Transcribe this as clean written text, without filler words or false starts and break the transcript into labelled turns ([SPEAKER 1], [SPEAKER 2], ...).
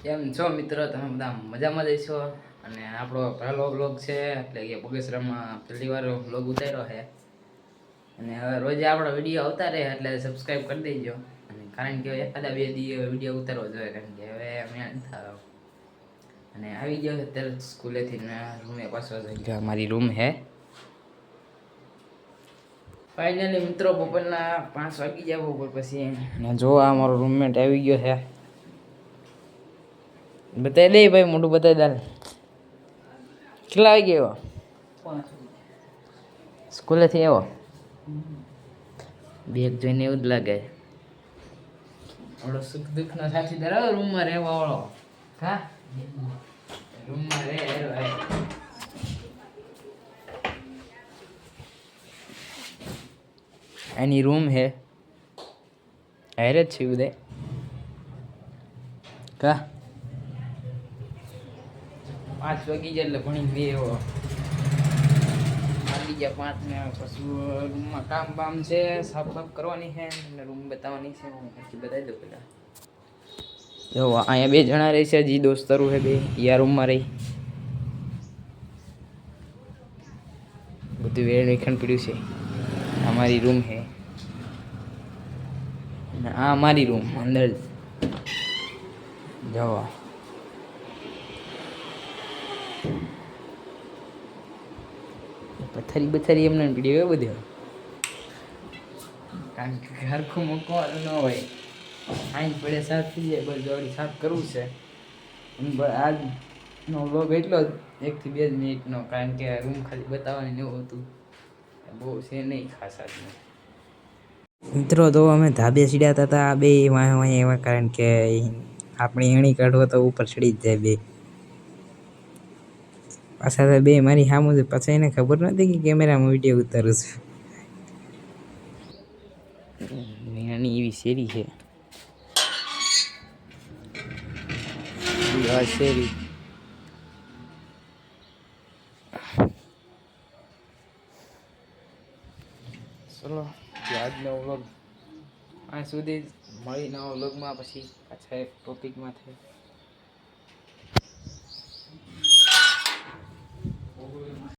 [SPEAKER 1] કેમ છો મિત્રો? તમે બધા મજામાં જઈશો? અને આપણો પહેલો વ્લોગ છે એટલે કે બગસરામાં પહેલી વાર વ્લોગ ઉતાર્યો છે. અને હવે રોજે આપણો વિડીયો આવતા રહે એટલે સબસ્ક્રાઈબ કરી દેજો. અને કારણ કે એખાદા બે દી વિડીયો ઉતારવો જોઈએ, કારણ કે હવે અમે અને આવી ગયો અત્યારે સ્કૂલેથી રૂમે પાછો જઈ અમારી રૂમ હે. ફાઇનલી મિત્રો બપોરના 5 વાગી ગયા. બપોર પછી જો આ અમારો રૂમમેટ આવી ગયો છે. બતાવી દે ભાઈ, મોટું બતાવી દે. કેટલા વાગે આવ્યો? સ્કૂલેથી આવ્યો? બેગ જોઈને એવું જ લાગે. આપણો સુખ દુઃખનો સાથીદાર આવે રૂમમાં રહેવા વાળો. હા, રૂમમાં રહે. એની રૂમ હે હારે જ છે બધા. કા 5 વાગી જાય એટલે ભણી બે એવો વાગી ગયા 5 ને પછી રૂમમાં કામ બામ છે, સાફ સાફ કરવાની છે અને રૂમ બતાવવાની છે. હું પછી બતાવી દઉં પેલા. જો અહીંયા 2 જણા રહે છે, હજી દોસ્તારું છે 2 યા રૂમમાં રહી. બધું વેણ વિખણ પડ્યું છે. અમારી રૂમ છે અને આ અમારી રૂમ અંદર જવા. પથ્થરી બથરી એમને પીડી હોય બધું, કારણ કે હરખું મૂકવાનું ન હોય. આઈ પડે સાફ થઈ જાય. બસ જોડી સાફ કરવું છે. આજનો વ્લોગ એટલો જ 1 થી 2 મિનિટનો, કારણ કે રૂમ ખાલી બતાવવાની એવું હતું. બહુ છે નહીં ખાસ આજનું. મિત્રો તો અમે ધાબે ચડ્યા હતા બે વાંહે એવા, કારણ કે આપણે એણી કાઢવો તો ઉપર ચડી જ જાય બે. પાછા બે મારી સામું છે. પાછા એને ખબર નથી કે કેમેરામાં વિડીયો ઉતારું છું. નાની એવી શેરી છે. આ શેરી ચલો આજનો વ્લોગ અહીં સુધી. મળી નવા વ્લોગમાં પછી પાછા એક ટોપિકમાં થાય.